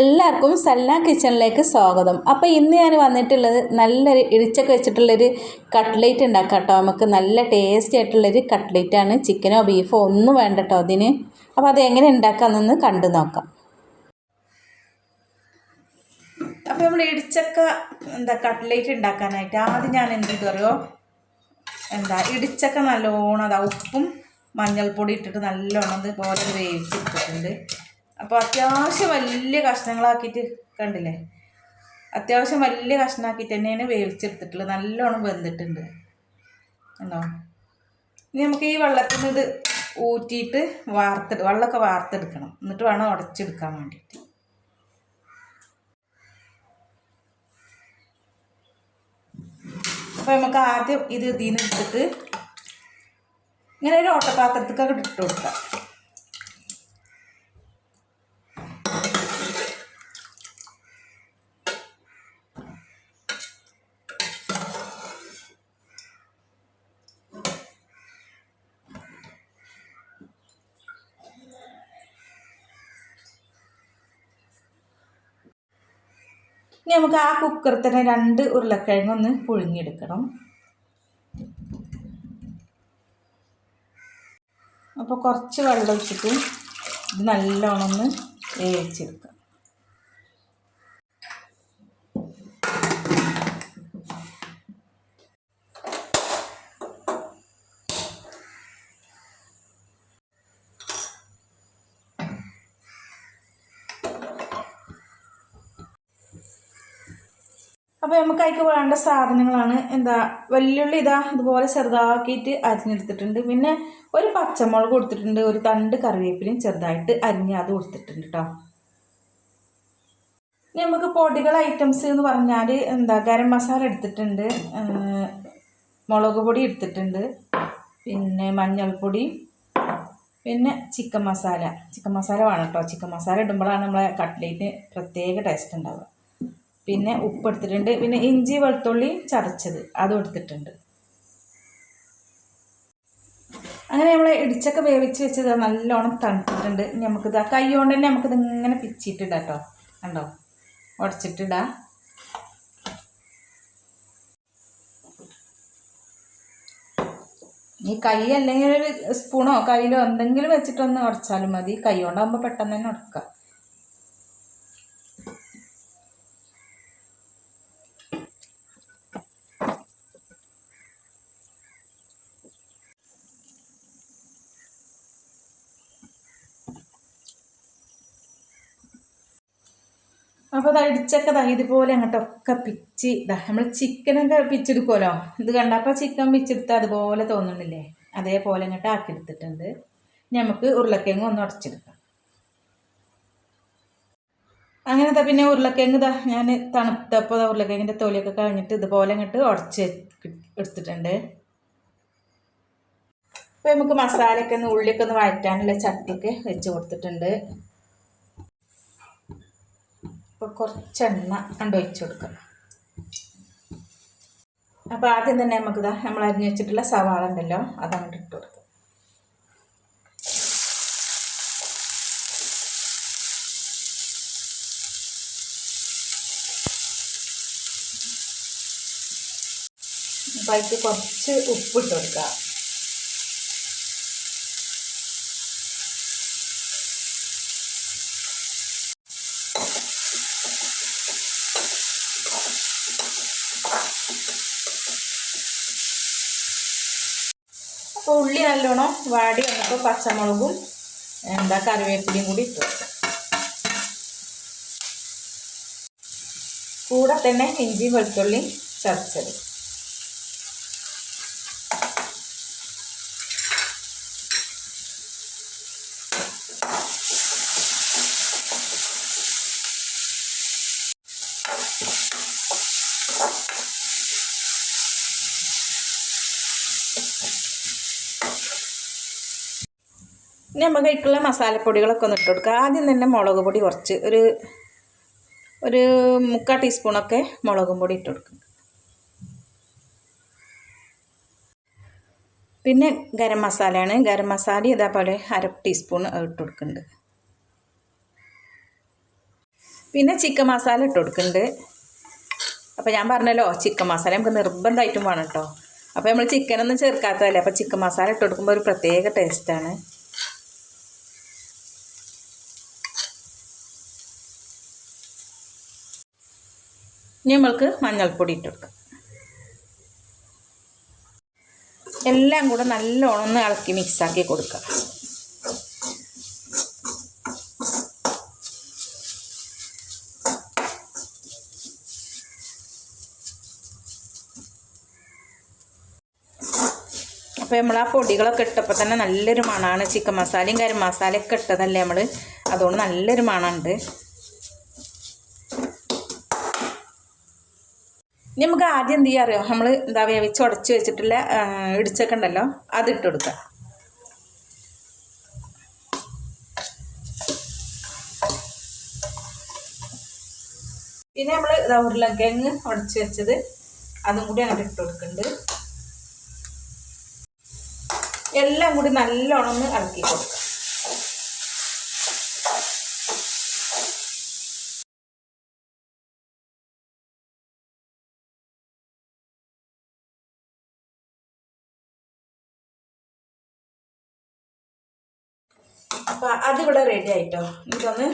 എല്ലാവർക്കും സൽന കിച്ചണിലേക്ക് സ്വാഗതം. അപ്പോൾ ഇന്ന് ഞാൻ വന്നിട്ടുള്ളത് നല്ലൊരു ഇടിച്ചൊക്കെ വെച്ചിട്ടുള്ളൊരു കട്ട്ലേറ്റ് ഉണ്ടാക്കാം കേട്ടോ. നമുക്ക് നല്ല ടേസ്റ്റി ആയിട്ടുള്ളൊരു കട്ട്ലേറ്റാണ്. ചിക്കനോ ബീഫോ ഒന്നും വേണ്ട കേട്ടോ അതിന്. അപ്പോൾ അത് എങ്ങനെ ഉണ്ടാക്കാമെന്നൊന്ന് കണ്ടു നോക്കാം. അപ്പോൾ നമ്മൾ ഇടിച്ചക്ക കട്ട്ലേറ്റ് ഉണ്ടാക്കാനായിട്ട് ആദ്യം ഞാൻ എന്ത് ചെയ്തറിയോ, ഇടിച്ചക്ക നല്ലോണം ഉപ്പും മഞ്ഞൾപ്പൊടി ഇട്ടിട്ട് നല്ലോണം ഇതുപോലെ വേവിച്ചെടുത്തിട്ടുണ്ട്. അപ്പോൾ അത്യാവശ്യം വലിയ കഷ്ണങ്ങളാക്കിയിട്ട് കണ്ടില്ലേ, അത്യാവശ്യം വലിയ കഷ്ണമാക്കിയിട്ട് തന്നെയാണ് വേവിച്ചെടുത്തിട്ടുള്ളത്. നല്ലോണം വെന്തിട്ടുണ്ട് കണ്ടോ. ഇനി നമുക്ക് ഈ വെള്ളത്തിൽ നിന്ന് ഇത് ഊറ്റിയിട്ട് വെള്ളമൊക്കെ വാർത്തെടുക്കണം. എന്നിട്ട് വേണം ഉടച്ചെടുക്കാൻ വേണ്ടിയിട്ട്. അപ്പോൾ നമുക്ക് ആദ്യം ഇതിൽ നിന്ന് എടുത്തിട്ട് ഇങ്ങനെ ഒരു ഓട്ടപാത്രത്തേക്കൊക്കെ ഇട്ട് കൊടുക്കാം. ഇനി നമുക്ക് ആ കുക്കറിൽ തന്നെ 2 ഉരുളക്കിഴങ്ങൊന്ന് പുഴുങ്ങിയെടുക്കണം. അപ്പോൾ കുറച്ച് വെള്ളം ഒഴിച്ചിട്ട് ഇത് നല്ലോണം ഒന്ന് വേവിച്ചെടുക്കാം. അപ്പോൾ നമുക്ക് അതിലേക്ക് വേണ്ട സാധനങ്ങളാണ് വെല്ലുള്ളി ഇതുപോലെ ചെറുതാക്കിയിട്ട് അരിഞ്ഞെടുത്തിട്ടുണ്ട്. പിന്നെ ഒരു പച്ചമുളക് കൊടുത്തിട്ടുണ്ട്, ഒരു തണ്ട് കറിവേപ്പിലയും ചെറുതായിട്ട് അരിഞ്ഞ് അത് കൊടുത്തിട്ടുണ്ട് കേട്ടോ. ഇനി നമുക്ക് പൊടികൾ ഐറ്റംസ് എന്ന് പറഞ്ഞാൽ ഗരം മസാല എടുത്തിട്ടുണ്ട്, മുളക് പൊടി എടുത്തിട്ടുണ്ട്, പിന്നെ മഞ്ഞൾപ്പൊടി, പിന്നെ ചിക്കൻ മസാല വേണം കേട്ടോ. ചിക്കൻ മസാല ഇടുമ്പോഴാണ് നമ്മളെ കട്ട്ലേറ്റിന് പ്രത്യേക ടേസ്റ്റ് ഉണ്ടാവുക. പിന്നെ ഉപ്പ് എടുത്തിട്ടുണ്ട്, പിന്നെ ഇഞ്ചി വെളുത്തുള്ളി ചതച്ചത് അതും എടുത്തിട്ടുണ്ട്. അങ്ങനെ നമ്മൾ ഇടിച്ചൊക്കെ വേവിച്ച് വെച്ചത് നല്ലോണം തണുത്തിട്ടുണ്ട്. നമുക്കിത് കൈ കൊണ്ട് തന്നെ നമുക്കിത് ഇങ്ങനെ പിച്ചിട്ടിടാം കേട്ടോ. കണ്ടോ, ഉടച്ചിട്ടിടാം. ഈ കൈ അല്ലെങ്കിൽ ഒരു സ്പൂണോ കയ്യിലോ എന്തെങ്കിലും വെച്ചിട്ടൊന്ന് ഉടച്ചാലും മതി. കൈ കൊണ്ടാകുമ്പോൾ പെട്ടെന്ന് തന്നെ ഉടക്കാം. അപ്പോൾ ഇടിച്ചൊക്കെ ഇതുപോലെ അങ്ങോട്ടൊക്കെ പിച്ചി നമ്മൾ ചിക്കനൊക്കെ പിച്ചെടുക്കുമല്ലോ. ഇത് കണ്ടപ്പോൾ ചിക്കൻ പിച്ചെടുത്ത് അതുപോലെ തോന്നുന്നില്ലേ, അതേപോലെ അങ്ങോട്ട് ആക്കിയെടുത്തിട്ടുണ്ട്. നമുക്ക് ഉരുളക്കിഴങ്ങ് ഒന്ന് ഉടച്ചെടുക്കാം. അങ്ങനത്തെ പിന്നെ ഉരുളക്കിഴങ്ങ് ഞാൻ തണുത്തപ്പോൾ ഉരുളക്കിഴങ്ങിൻ്റെ തൊലിയൊക്കെ കഴിഞ്ഞിട്ട് ഇതുപോലെ അങ്ങോട്ട് ഉടച്ച് എടുത്തിട്ടുണ്ട്. അപ്പോൾ നമുക്ക് മസാലയൊക്കെ ഉള്ളിയൊക്കെ ഒന്ന് വഴറ്റാനുള്ള ചട്ടിയൊക്കെ വെച്ച് കൊടുത്തിട്ടുണ്ട്. അപ്പോൾ കുറച്ച് എണ്ണ ഒഴിച്ച് കൊടുക്കാം. അപ്പോൾ ആദ്യം തന്നെ നമുക്ക് നമ്മൾ അരിഞ്ഞ് വെച്ചിട്ടുള്ള സവാള ഉണ്ടല്ലോ അതങ്ങോട്ട് ഇട്ട് കൊടുക്കാം. അപ്പോൾ അതിലേക്ക് കുറച്ച് ഉപ്പിട്ട് കൊടുക്കുക. അപ്പോൾ ഉള്ളി നല്ലോണം വാടി വന്നപ്പോൾ പച്ചമുളകും കറിവേപ്പിലയും കൂടി ഇട്ട് കൊടുക്കാം. കൂടെ തന്നെ ഇഞ്ചി വെളുത്തുള്ളി ചതച്ചത്. ഇനി നമുക്ക് അതിലേക്കുള്ള മസാലപ്പൊടികളൊക്കെ ഒന്ന് ഇട്ട് കൊടുക്കുക. ആദ്യം തന്നെ മുളക് പൊടി കുറച്ച് ഒരു 3/4 ടീസ്പൂണൊക്കെ മുളകും പൊടി ഇട്ട് കൊടുക്കുക. പിന്നെ ഗരം മസാലയാണ്. ഗരം മസാല ഇതേപോലെ 1/2 ടീസ്പൂൺ ഇട്ട് കൊടുക്കുന്നുണ്ട്. പിന്നെ ചിക്കൻ മസാല ഇട്ട് കൊടുക്കുന്നുണ്ട്. അപ്പോൾ ഞാൻ പറഞ്ഞല്ലോ ചിക്കൻ മസാല നമുക്ക് നിർബന്ധമായിട്ടും വേണം കേട്ടോ. അപ്പോൾ നമ്മൾ ചിക്കനൊന്നും ചേർക്കാത്തതല്ലേ, അപ്പോൾ ചിക്കൻ മസാല ഇട്ട് കൊടുക്കുമ്പോൾ ഒരു പ്രത്യേക ടേസ്റ്റാണ്. ഇനി നമ്മൾക്ക് മഞ്ഞൾപ്പൊടി ഇട്ട് കൊടുക്കാം. എല്ലാം കൂടെ നല്ലോണം ഒന്ന് ഇളക്കി മിക്സാക്കി കൊടുക്കാം. അപ്പോൾ നമ്മൾ ആ പൊടികളൊക്കെ ഇട്ടപ്പോൾ തന്നെ നല്ലൊരു മണമാണ്. ചിക്കൻ മസാലയും ഗരം മസാലയൊക്കെ ഇട്ടതല്ലേ നമ്മൾ, അതുകൊണ്ട് നല്ലൊരു മണമുണ്ട്. ഇനി നമുക്ക് ആദ്യം എന്ത് ചെയ്യാൻ അറിയോ, നമ്മൾ എന്താ വേവിച്ച് ഉടച്ച് വെച്ചിട്ടുള്ള ഇടിച്ചൊക്കെ ഉണ്ടല്ലോ, അതിട്ട് കൊടുക്കുക. പിന്നെ നമ്മൾ ഉരുളക്കിഴങ്ങ് ഉടച്ച് വെച്ചത് അതും കൂടി അങ്ങോട്ട് ഇട്ട് കൊടുക്കുന്നുണ്ട്. എല്ലാം കൂടി നല്ലോണം ഒന്ന് ഇളക്കി കൊടുക്കുക. അപ്പോൾ അതിവിടെ റെഡി ആയിട്ടോ. ഇതൊന്ന്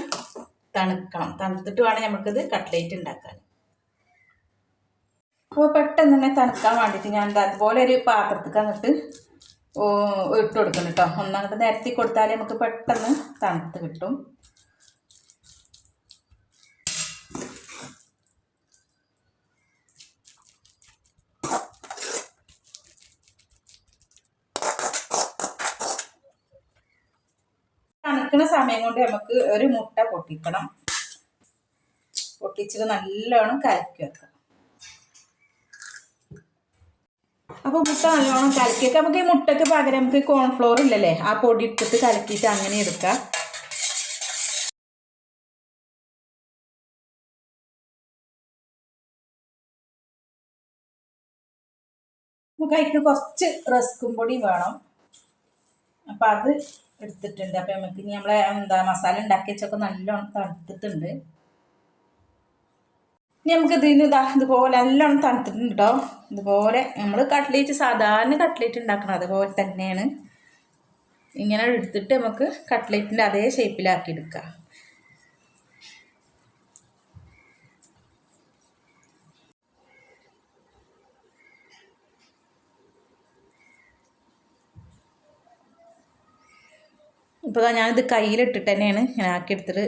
തണുക്കണം. തണുത്തിട്ട് വേണം നമുക്കിത് കട്ട്ലേറ്റ് ഉണ്ടാക്കാൻ. അപ്പോൾ പെട്ടെന്ന് തന്നെ തണുക്കാൻ വേണ്ടിയിട്ട് ഞാൻ അതുപോലെ ഒരു പാത്രത്തേക്ക് അങ്ങോട്ട് ഇട്ട് കൊടുക്കണം കേട്ടോ. ഒന്നങ്ങോട്ട് നിരത്തി കൊടുത്താൽ നമുക്ക് പെട്ടെന്ന് തണുത്ത് കിട്ടും. തണുക്കുന്ന സമയം കൊണ്ട് നമുക്ക് ഒരു മുട്ട പൊട്ടിക്കണം. പൊട്ടിച്ചിട്ട് നല്ലോണം കലക്കി വെക്കാം. അപ്പോൾ മുട്ട നല്ലോണം കലക്കിയൊക്കെ നമുക്ക് ഈ മുട്ടയ്ക്ക് പകരം നമുക്ക് കോൺഫ്ലോർ ഇല്ലല്ലേ, ആ പൊടി ഇട്ടിട്ട് കലക്കിയിട്ട് അങ്ങനെ എടുക്കാം. നമുക്ക് അതിക്ക് കുറച്ച് റസ്കും പൊടി വേണം. അപ്പം അത് എടുത്തിട്ടുണ്ട്. അപ്പം നമുക്ക് ഇനി നമ്മളെ മസാല ഉണ്ടാക്കി വെച്ചൊക്കെ നല്ലോണം തണുത്തിട്ടുണ്ട്. ഇനി നമുക്ക് ഇതിന് ഇതുപോലെ നല്ലോണം തണുത്തിട്ടുണ്ട് കേട്ടോ. ഇതുപോലെ നമ്മൾ കട്ട്ലേറ്റ് സാധാരണ കട്ട്ലേറ്റ് ഉണ്ടാക്കണം അതുപോലെ തന്നെയാണ്. ഇങ്ങനെ എടുത്തിട്ട് നമുക്ക് കട്ട്ലേറ്റിൻ്റെ അതേ ഷേപ്പിലാക്കി എടുക്കാം. ഇപ്പോൾ ഞാനിത് കയ്യിലിട്ടിട്ട് തന്നെയാണ് ഇങ്ങനെ ആക്കിയെടുത്തിട്ട്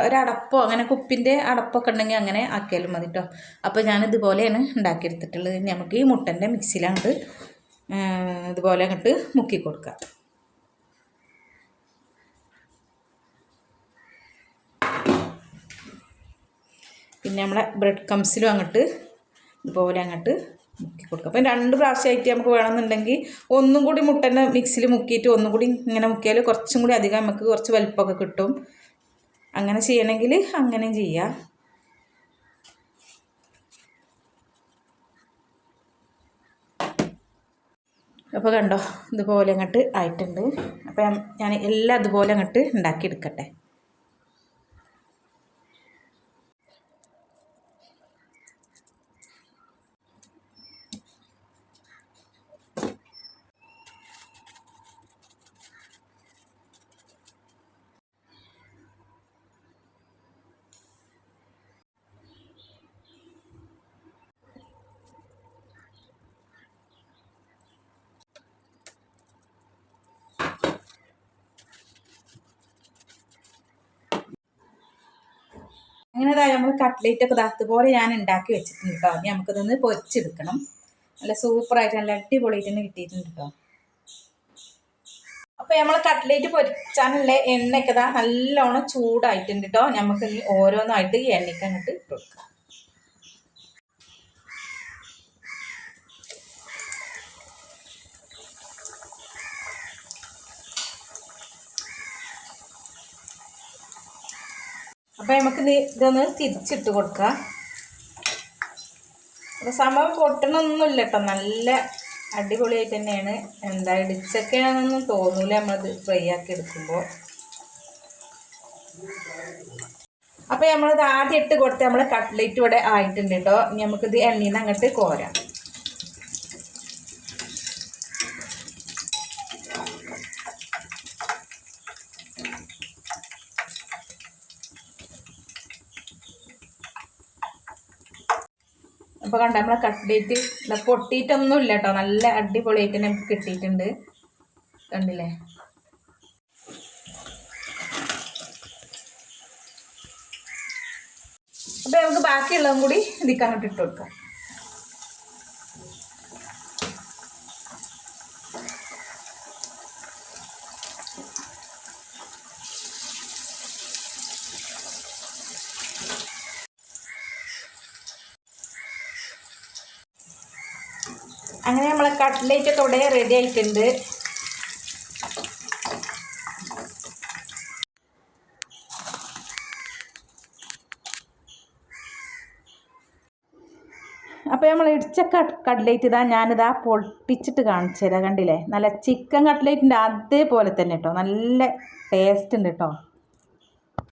ഒരടപ്പോ അങ്ങനെ കുപ്പിൻ്റെ അടപ്പൊക്കെ ഉണ്ടെങ്കിൽ അങ്ങനെ ആക്കിയാലും മതി കേട്ടോ. അപ്പോൾ ഞാനിതുപോലെയാണ് ഉണ്ടാക്കിയെടുത്തിട്ടുള്ളത്. നമുക്ക് ഈ മുട്ടൻ്റെ മിക്സിയിലങ്ങോട്ട് ഇതുപോലെ അങ്ങോട്ട് മുക്കി കൊടുക്കാം. പിന്നെ നമ്മളെ ബ്രെഡ് ക്രംസിലും അങ്ങോട്ട് ഇതുപോലെ അങ്ങോട്ട് മുക്കി കൊടുക്കുക. അപ്പം 2 പ്രാവശ്യമായിട്ട് നമുക്ക് വേണമെന്നുണ്ടെങ്കിൽ ഒന്നും കൂടി മുട്ടൻ്റെ മിക്സിയിൽ മുക്കിയിട്ട് ഒന്നും കൂടി ഇങ്ങനെ മുക്കിയാൽ കുറച്ചും കൂടി അധികം നമുക്ക് കുറച്ച് വലുപ്പമൊക്കെ കിട്ടും. അങ്ങനെ ചെയ്യണമെങ്കിൽ അങ്ങനെയും ചെയ്യാം. അപ്പോൾ കണ്ടോ ഇതുപോലെ അങ്ങോട്ട് ആയിട്ടുണ്ട്. അപ്പം ഞാൻ എല്ലാം അതുപോലെ അങ്ങോട്ട് ഉണ്ടാക്കിയെടുക്കട്ടെ. അങ്ങനെ നമ്മൾ കട്ട്ലേറ്റൊക്കെ അതുപോലെ ഞാൻ ഉണ്ടാക്കി വെച്ചിട്ടുണ്ട് കേട്ടോ. ഇനി നമുക്കിതൊന്ന് പൊരിച്ചെടുക്കണം. നല്ല സൂപ്പറായിട്ട് നല്ല അടിപൊളിയായിട്ട് തന്നെ കിട്ടിയിട്ടുണ്ട് കേട്ടോ. അപ്പോൾ നമ്മൾ കട്ട്ലേറ്റ് പൊരിച്ചാനുള്ള എണ്ണയൊക്കെ നല്ലോണം ചൂടായിട്ടുണ്ട് കേട്ടോ. നമുക്ക് ഇനി ഓരോന്നായിട്ട് ഈ എണ്ണയ്ക്ക് അങ്ങോട്ട് ഇട്ട് കൊടുക്കാം. അപ്പോൾ നമുക്ക് ഇതൊന്ന് തിരിച്ചിട്ട് കൊടുക്കാം. അപ്പോൾ സംഭവം പൊട്ടണമൊന്നുമില്ല കേട്ടോ. നല്ല അടിപൊളിയായിട്ട് തന്നെയാണ്. ഇടിച്ചൊക്കെയാണെന്നൊന്നും തോന്നൂല നമ്മളത് ഫ്രൈ ആക്കി എടുക്കുമ്പോൾ. അപ്പോൾ അപ്പോൾ നമ്മളിത് ആദ്യം ഇട്ട് കൊടുത്ത് നമ്മൾ കട്ട്ലേറ്റ് ഇവിടെ ആയിട്ടുണ്ട് കേട്ടോ. ഇനി നമുക്കിത് എണ്ണയിൽ നിന്ന് അങ്ങോട്ട് കോരാം. അപ്പോൾ കണ്ട നമ്മളെ കട്ട്ലേറ്റ് പൊട്ടിയിട്ടൊന്നുമില്ല കേട്ടോ, നല്ല അടിപൊളിയായിട്ട് നമുക്ക് കിട്ടിയിട്ടുണ്ട്. കണ്ടില്ലേ? അപ്പോൾ നമുക്ക് ബാക്കിയുള്ളതും കൂടി ഇതിക്കങ്ങോട്ട് ഇട്ട് കൊടുക്കാം. അങ്ങനെ നമ്മളെ കട്ട്ലേറ്റ് ഒക്കെ ഇവിടെ റെഡി ആയിട്ടുണ്ട്. അപ്പോൾ നമ്മൾ ഇടിച്ച കട്ട്ലേറ്റ് ഞാനിതാ പൊട്ടിച്ചിട്ട് കാണിച്ചു തരാം. കണ്ടില്ലേ? നല്ല ചിക്കൻ കട്ട്ലേറ്റിൻ്റെ അതേപോലെ തന്നെ കേട്ടോ, നല്ല ടേസ്റ്റ് ഉണ്ട് കേട്ടോ.